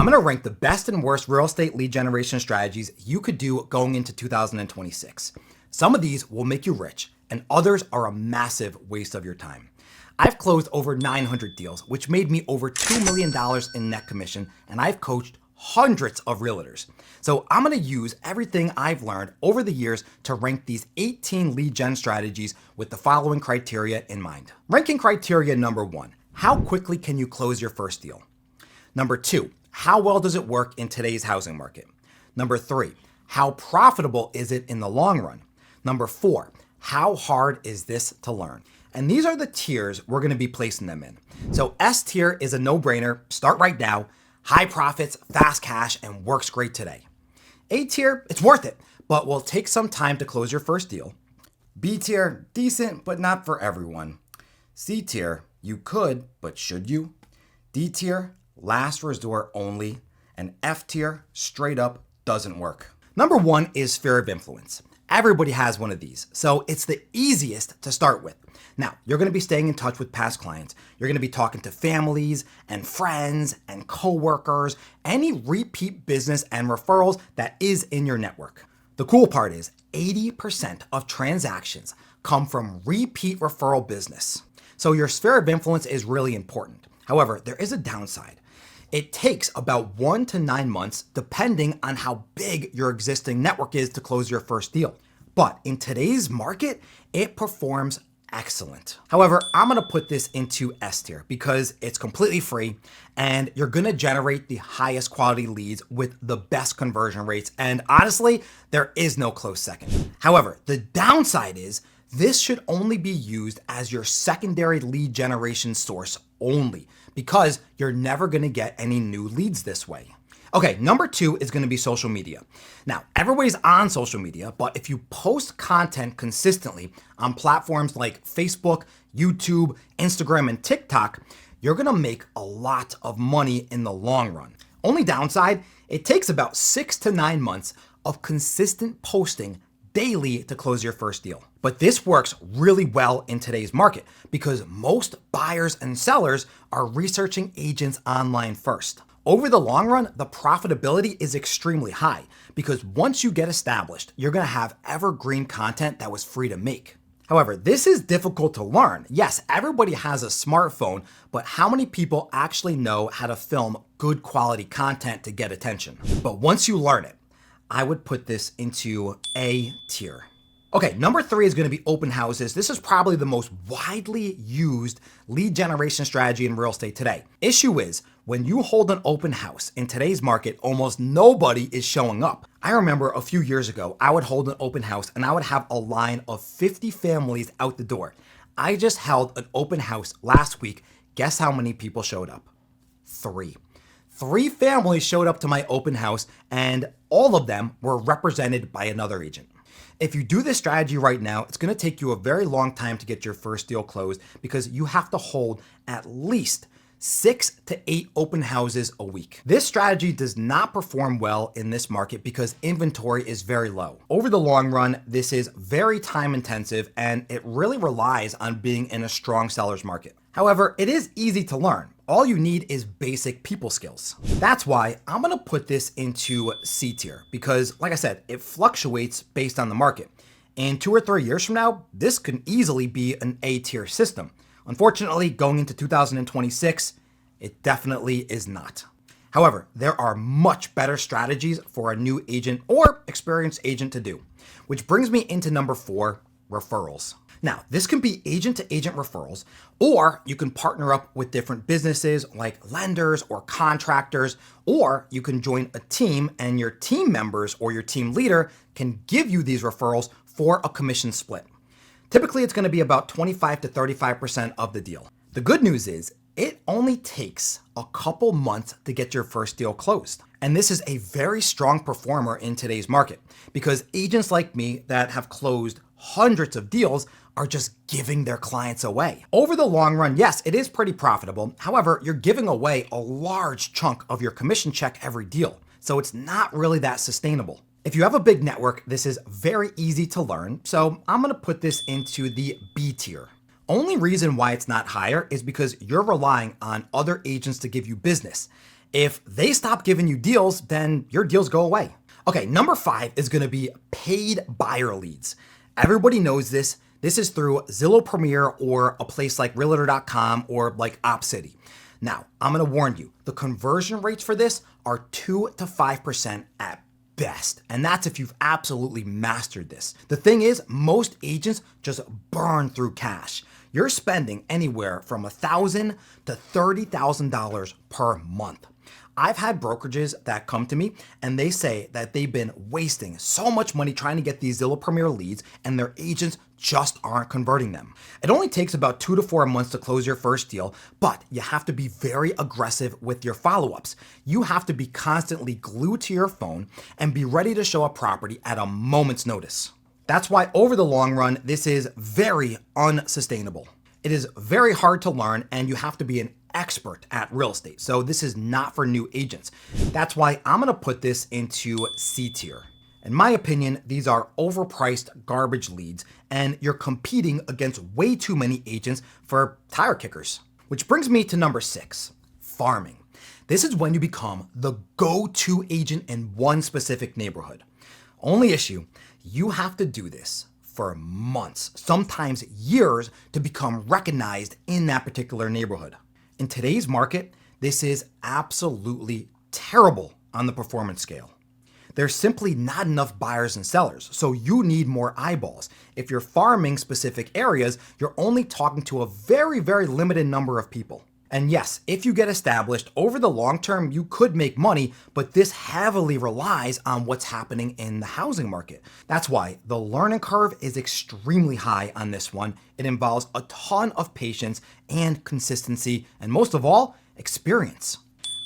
I'm going to rank the best and worst real estate lead generation strategies you could do going into 2026. Some of these will make you rich, and others are a massive waste of your time. I've closed over 900 deals, which made me over $2 million in net commission, and I've coached hundreds of realtors. So I'm going to use everything I've learned over the years to rank these 18 lead gen strategies with the following criteria in mind. Ranking criteria number 1, how quickly can you close your first deal? Number 2, how well does it work in today's housing market? Number 3, how profitable is it in the long run? Number 4, how hard is this to learn? And these are the tiers we're going to be placing them in. So S tier is a no-brainer, start right now, high profits, fast cash, and works great today. A tier, it's worth it, but will take some time to close your first deal. B tier, decent, but not for everyone. C tier, you could, but should you? D tier, last resort only. And F tier, straight up doesn't work. Number 1 is sphere of influence. Everybody has one of these, so it's the easiest to start with. Now, you're going to be staying in touch with past clients. You're going to be talking to families and friends and coworkers, any repeat business and referrals that is in your network. The cool part is 80% of transactions come from repeat referral business. So your sphere of influence is really important. However, there is a downside. It takes about 1 to 9 months, depending on how big your existing network is to close your first deal. But in today's market, it performs excellent. However, I'm gonna put this into S tier because it's completely free and you're gonna generate the highest quality leads with the best conversion rates. And honestly, there is no close second. However, the downside is this should only be used as your secondary lead generation source only because you're never gonna get any new leads this way. Okay, number 2 is gonna be social media. Now, everybody's on social media, but if you post content consistently on platforms like Facebook, YouTube, Instagram, and TikTok, you're gonna make a lot of money in the long run. Only downside, it takes about 6 to 9 months of consistent posting daily to close your first deal. But this works really well in today's market because most buyers and sellers are researching agents online first. Over the long run, the profitability is extremely high because once you get established, you're gonna have evergreen content that was free to make. However, this is difficult to learn. Yes, everybody has a smartphone, but how many people actually know how to film good quality content to get attention? But once you learn it, I would put this into A tier. Okay, number 3 is gonna be open houses. This is probably the most widely used lead generation strategy in real estate today. Issue is, when you hold an open house in today's market, almost nobody is showing up. I remember a few years ago, I would hold an open house and I would have a line of 50 families out the door. I just held an open house last week. Guess how many people showed up? 3. 3 families showed up to my open house and all of them were represented by another agent. If you do this strategy right now, it's gonna take you a very long time to get your first deal closed because you have to hold at least 6 to 8 open houses a week. This strategy does not perform well in this market because inventory is very low. Over the long run, this is very time intensive and it really relies on being in a strong seller's market. However, it is easy to learn. All you need is basic people skills. That's why I'm gonna put this into C tier because, like I said, it fluctuates based on the market. In 2 or 3 years from now, this can easily be an A tier system. Unfortunately, going into 2026, it definitely is not. However, there are much better strategies for a new agent or experienced agent to do, which brings me into number 4, referrals. Now, this can be agent to agent referrals, or you can partner up with different businesses like lenders or contractors, or you can join a team and your team members or your team leader can give you these referrals for a commission split. Typically, it's gonna be about 25 to 35% of the deal. The good news is it only takes a couple months to get your first deal closed. And this is a very strong performer in today's market because agents like me that have closed hundreds of deals are just giving their clients away. Over the long run, yes, it is pretty profitable. However, you're giving away a large chunk of your commission check every deal. So it's not really that sustainable. If you have a big network, this is very easy to learn. So I'm gonna put this into the B tier. Only reason why it's not higher is because you're relying on other agents to give you business. If they stop giving you deals, then your deals go away. Okay, number 5 is gonna be paid buyer leads. Everybody knows this. This is through Zillow Premier or a place like realtor.com or like OpCity. Now, I'm gonna warn you, the conversion rates for this are 2 to 5% at best. And that's if you've absolutely mastered this. The thing is, most agents just burn through cash. You're spending anywhere from $1,000 to $30,000 per month. I've had brokerages that come to me and they say that they've been wasting so much money trying to get these Zillow Premier leads and their agents just aren't converting them. It only takes about 2 to 4 months to close your first deal, but you have to be very aggressive with your follow-ups. You have to be constantly glued to your phone and be ready to show a property at a moment's notice. That's why over the long run, this is very unsustainable. It is very hard to learn and you have to be an expert at real estate. So this is not for new agents. That's why I'm gonna put this into C tier. In my opinion, these are overpriced garbage leads and you're competing against way too many agents for tire kickers. Which brings me to number 6, farming. This is when you become the go-to agent in one specific neighborhood. Only issue, you have to do this for months, sometimes years, to become recognized in that particular neighborhood. In today's market, this is absolutely terrible on the performance scale. There's simply not enough buyers and sellers, so you need more eyeballs. If you're farming specific areas, you're only talking to a very, very limited number of people. And yes, if you get established over the long term, you could make money, but this heavily relies on what's happening in the housing market. That's why the learning curve is extremely high on this one. It involves a ton of patience and consistency, and most of all, experience.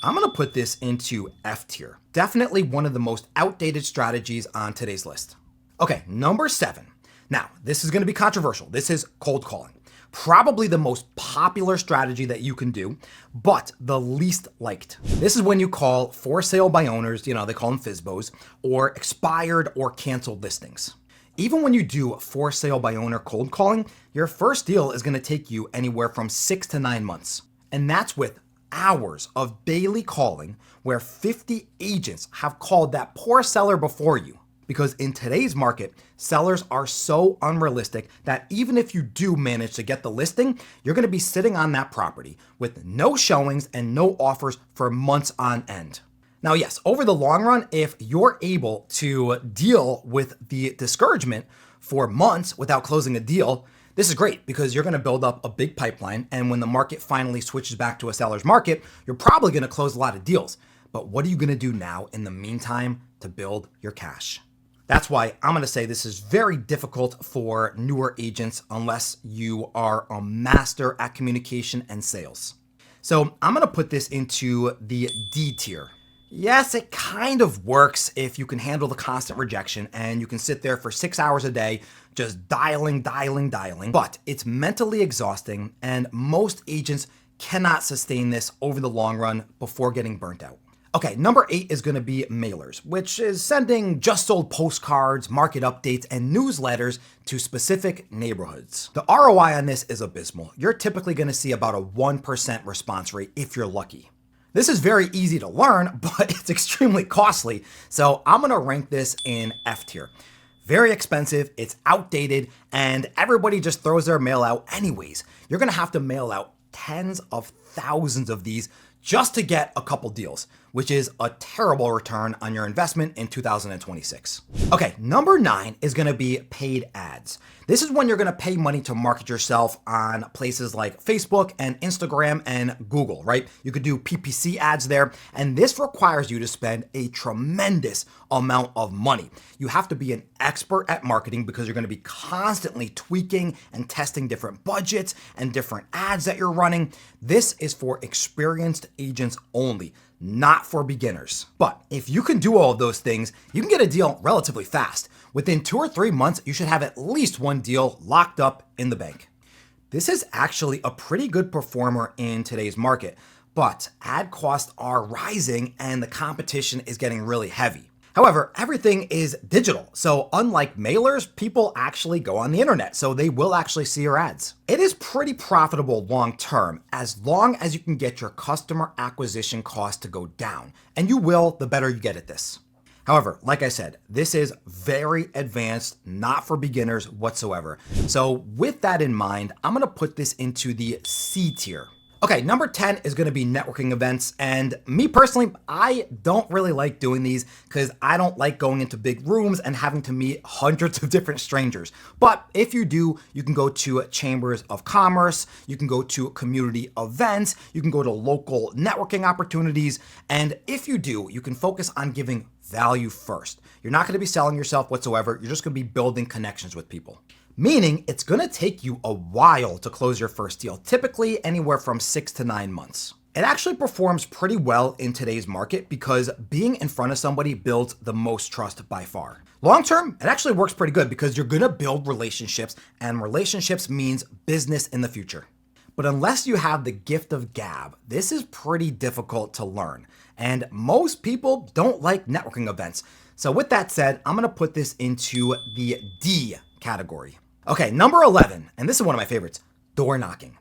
I'm gonna put this into F tier. Definitely one of the most outdated strategies on today's list. Okay, number 7. Now, this is gonna be controversial. This is cold calling. Probably the most popular strategy that you can do, but the least liked. This is when you call for sale by owners, they call them FSBOs, or expired or canceled listings. Even when you do for sale by owner cold calling, your first deal is gonna take you anywhere from 6 to 9 months. And that's with hours of daily calling where 50 agents have called that poor seller before you. Because in today's market, sellers are so unrealistic that even if you do manage to get the listing, you're gonna be sitting on that property with no showings and no offers for months on end. Now, yes, over the long run, if you're able to deal with the discouragement for months without closing a deal, this is great because you're gonna build up a big pipeline, and when the market finally switches back to a seller's market, you're probably gonna close a lot of deals. But what are you gonna do now in the meantime to build your cash? That's why I'm gonna say this is very difficult for newer agents unless you are a master at communication and sales. So I'm gonna put this into the D tier. Yes, it kind of works if you can handle the constant rejection and you can sit there for 6 hours a day just dialing, but it's mentally exhausting and most agents cannot sustain this over the long run before getting burnt out. Okay, number 8 is gonna be mailers, which is sending just sold postcards, market updates, and newsletters to specific neighborhoods. The ROI on this is abysmal. You're typically gonna see about a 1% response rate if you're lucky. This is very easy to learn, but it's extremely costly. So I'm gonna rank this in F tier. Very expensive, it's outdated, and everybody just throws their mail out anyways. You're gonna have to mail out tens of thousands of these just to get a couple deals, which is a terrible return on your investment in 2026. Okay, number 9 is gonna be paid ads. This is when you're gonna pay money to market yourself on places like Facebook and Instagram and Google, right? You could do PPC ads there, and this requires you to spend a tremendous amount of money. You have to be an expert at marketing because you're gonna be constantly tweaking and testing different budgets and different ads that you're running. This is for experienced agents only, not for beginners. But if you can do all of those things, you can get a deal relatively fast. Within 2 or 3 months, you should have at least one deal locked up in the bank. This is actually a pretty good performer in today's market, but ad costs are rising and the competition is getting really heavy. However, everything is digital. So unlike mailers, people actually go on the internet. So they will actually see your ads. It is pretty profitable long term as long as you can get your customer acquisition cost to go down. And you will, the better you get at this. However, like I said, this is very advanced, not for beginners whatsoever. So with that in mind, I'm gonna put this into the C tier. Okay, number 10 is gonna be networking events. And me personally, I don't really like doing these because I don't like going into big rooms and having to meet hundreds of different strangers. But if you do, you can go to chambers of commerce, you can go to community events, you can go to local networking opportunities. And if you do, you can focus on giving value first. You're not gonna be selling yourself whatsoever. You're just gonna be building connections with people. Meaning it's gonna take you a while to close your first deal, typically anywhere from 6 to 9 months. It actually performs pretty well in today's market because being in front of somebody builds the most trust by far. Long term, it actually works pretty good because you're gonna build relationships, and relationships means business in the future. But unless you have the gift of gab, this is pretty difficult to learn. And most people don't like networking events. So with that said, I'm gonna put this into the D category. Okay, number 11, and this is one of my favorites, door knocking.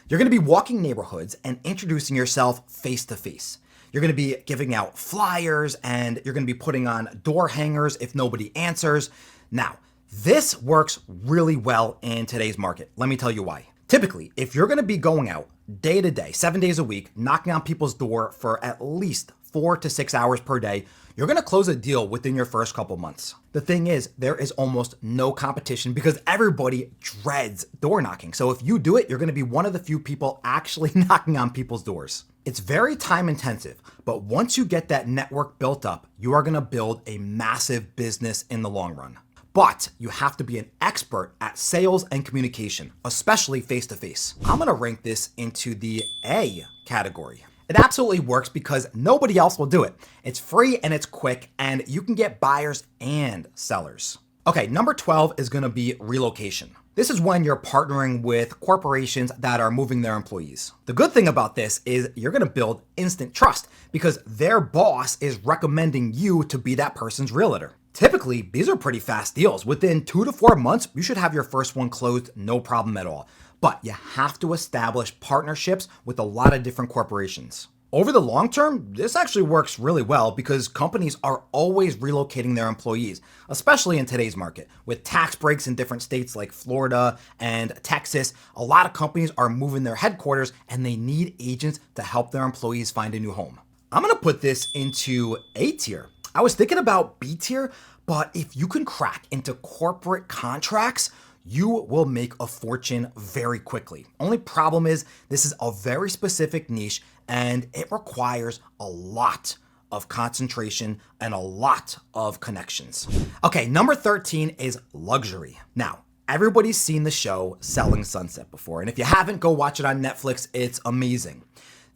You're gonna be walking neighborhoods and introducing yourself face to face. You're gonna be giving out flyers and you're gonna be putting on door hangers if nobody answers. Now, this works really well in today's market. Let me tell you why. Typically, if you're gonna be going out day to day, 7 days a week, knocking on people's door for at least 4 to 6 hours per day, you're gonna close a deal within your first couple months. The thing is, there is almost no competition because everybody dreads door knocking. So if you do it, you're gonna be one of the few people actually knocking on people's doors. It's very time intensive, but once you get that network built up, you are gonna build a massive business in the long run. But you have to be an expert at sales and communication, especially face-to-face. I'm gonna rank this into the A category. It absolutely works because nobody else will do it. It's free and it's quick, and you can get buyers and sellers. Okay, number 12 is gonna be relocation. This is when you're partnering with corporations that are moving their employees. The good thing about this is you're gonna build instant trust because their boss is recommending you to be that person's realtor. Typically, these are pretty fast deals. Within 2 to 4 months, you should have your first one closed, no problem at all. But you have to establish partnerships with a lot of different corporations. Over the long term, this actually works really well because companies are always relocating their employees, especially in today's market. With tax breaks in different states like Florida and Texas, a lot of companies are moving their headquarters and they need agents to help their employees find a new home. I'm gonna put this into A tier. I was thinking about B tier, but if you can crack into corporate contracts, you will make a fortune very quickly. Only problem is this is a very specific niche and it requires a lot of concentration and a lot of connections. Okay, number 13 is luxury. Now, everybody's seen the show Selling Sunset before, and if you haven't, go watch it on Netflix. It's amazing.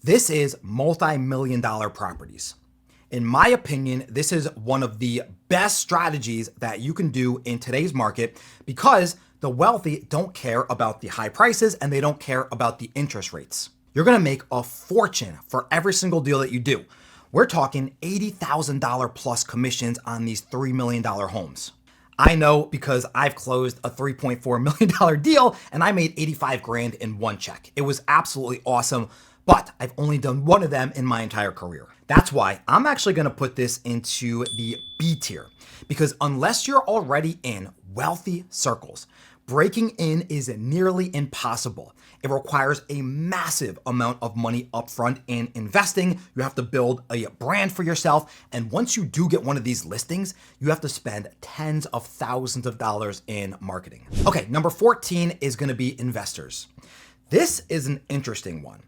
This is multi-million-dollar properties. In my opinion, this is one of the best strategies that you can do in today's market because the wealthy don't care about the high prices and they don't care about the interest rates. You're gonna make a fortune for every single deal that you do. We're talking $80,000 plus commissions on these $3 million homes. I know because I've closed a $3.4 million deal and I made 85 grand in one check. It was absolutely awesome, but I've only done one of them in my entire career. That's why I'm actually gonna put this into the B tier because unless you're already in wealthy circles, breaking in is nearly impossible. It requires a massive amount of money upfront in investing. You have to build a brand for yourself. And once you do get one of these listings, you have to spend tens of thousands of dollars in marketing. Okay, number 14 is gonna be investors. This is an interesting one.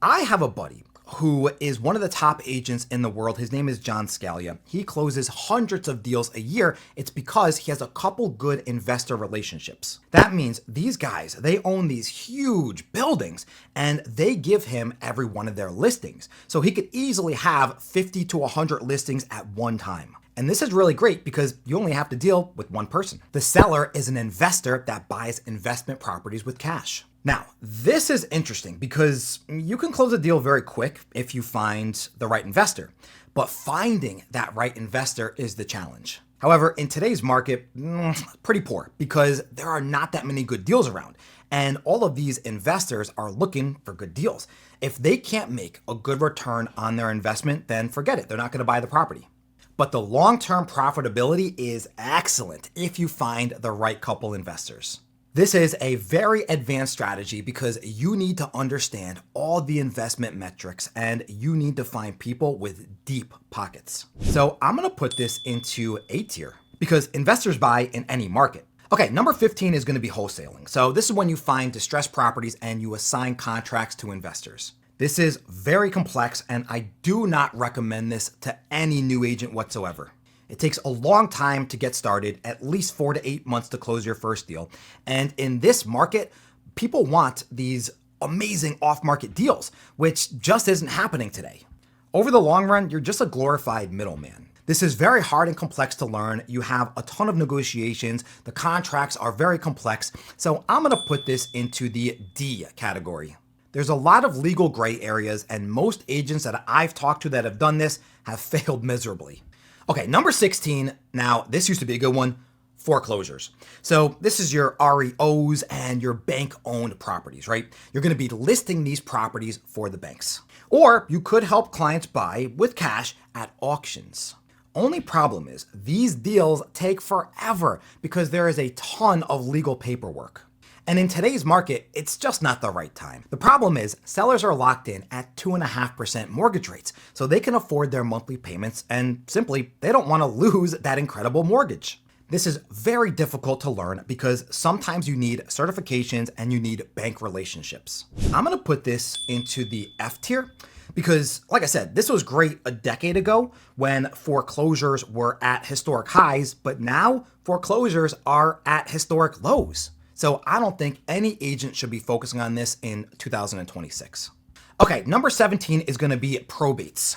I have a buddy who is one of the top agents in the world. His name is John Scalia. He closes hundreds of deals a year. It's because he has a couple good investor relationships. That means these guys, they own these huge buildings and they give him every one of their listings. So he could easily have 50 to 100 listings at one time. And this is really great because you only have to deal with one person. The seller is an investor that buys investment properties with cash. Now, this is interesting because you can close a deal very quick if you find the right investor. But finding that right investor is the challenge. However, in today's market, pretty poor because there are not that many good deals around. And all of these investors are looking for good deals. If they can't make a good return on their investment, then forget it. They're not going to buy the property. But the long-term profitability is excellent if you find the right couple investors. This is a very advanced strategy because you need to understand all the investment metrics and you need to find people with deep pockets. So I'm going to put this into A tier because investors buy in any market. Okay, number 15 is going to be wholesaling. So this is when you find distressed properties and you assign contracts to investors. This is very complex and I do not recommend this to any new agent whatsoever. It takes a long time to get started, at least 4 to 8 months to close your first deal. And in this market, people want these amazing off-market deals, which just isn't happening today. Over the long run, you're just a glorified middleman. This is very hard and complex to learn. You have a ton of negotiations. The contracts are very complex. So I'm going to put this into the D category. There's a lot of legal gray areas, and most agents that I've talked to that have done this have failed miserably. Okay, number 16, now this used to be a good one, foreclosures. So this is your REOs and your bank-owned properties, right? You're gonna be listing these properties for the banks. Or you could help clients buy with cash at auctions. Only problem is these deals take forever because there is a ton of legal paperwork. And in today's market, it's just not the right time. The problem is sellers are locked in at 2.5% mortgage rates, so they can afford their monthly payments and simply they don't want to lose that incredible mortgage. This is very difficult to learn because sometimes you need certifications and you need bank relationships. I'm gonna put this into the F tier because, like I said, this was great a decade ago when foreclosures were at historic highs, but now foreclosures are at historic lows. So I don't think any agent should be focusing on this in 2026. Okay, number 17 is gonna be probates.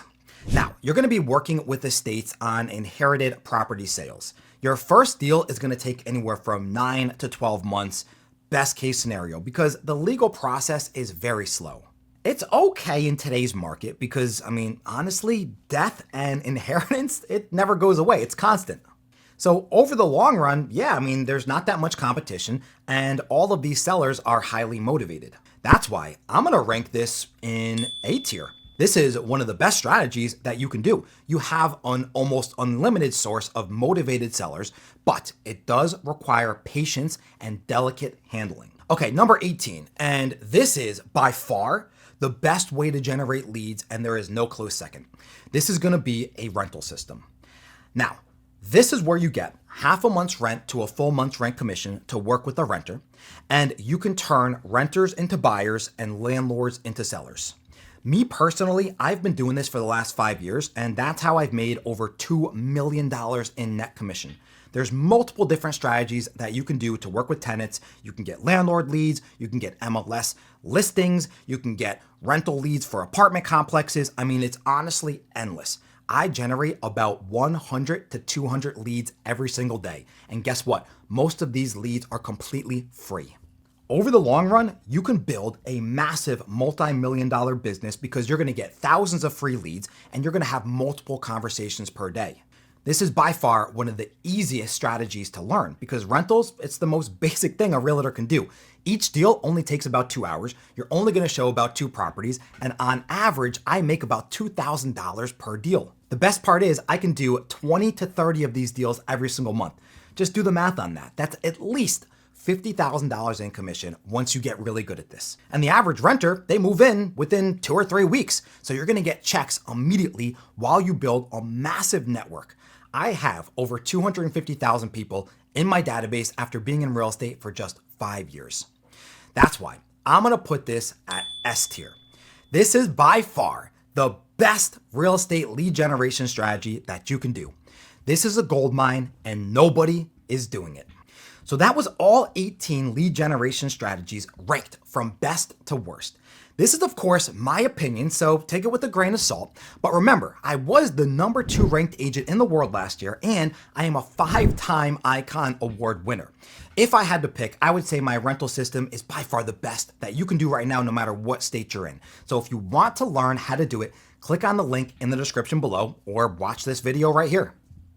Now, you're gonna be working with estates on inherited property sales. Your first deal is gonna take anywhere from 9 to 12 months, best case scenario, because the legal process is very slow. It's okay in today's market because, honestly, death and inheritance, it never goes away, it's constant. So over the long run, there's not that much competition and all of these sellers are highly motivated. That's why I'm gonna rank this in A tier. This is one of the best strategies that you can do. You have an almost unlimited source of motivated sellers, but it does require patience and delicate handling. Okay, number 18, and this is by far the best way to generate leads and there is no close second. This is gonna be a rental system. Now, this is where you get half a month's rent to a full month's rent commission to work with a renter, and you can turn renters into buyers and landlords into sellers. Me personally, I've been doing this for the last 5 years, and that's how I've made over $2 million in net commission. There's multiple different strategies that you can do to work with tenants. You can get landlord leads, you can get MLS listings, you can get rental leads for apartment complexes. It's honestly endless. I generate about 100 to 200 leads every single day. And guess what? Most of these leads are completely free. Over the long run, you can build a massive multi-million-dollar business because you're gonna get thousands of free leads and you're gonna have multiple conversations per day. This is by far one of the easiest strategies to learn because rentals, it's the most basic thing a realtor can do. Each deal only takes about 2 hours. You're only gonna show about 2 properties. And on average, I make about $2,000 per deal. The best part is I can do 20 to 30 of these deals every single month. Just do the math on that. That's at least $50,000 in commission once you get really good at this. And the average renter, they move in within 2 or 3 weeks. So you're gonna get checks immediately while you build a massive network. I have over 250,000 people in my database after being in real estate for just 5 years. That's why I'm gonna put this at S tier. This is by far the best real estate lead generation strategy that you can do. This is a gold mine and nobody is doing it. So that was all 18 lead generation strategies ranked from best to worst. This is, of course, my opinion, so take it with a grain of salt. But remember, I was the #2 ranked agent in the world last year, and I am a 5-time Icon Award winner. If I had to pick, I would say my rental system is by far the best that you can do right now, no matter what state you're in. So if you want to learn how to do it, click on the link in the description below or watch this video right here.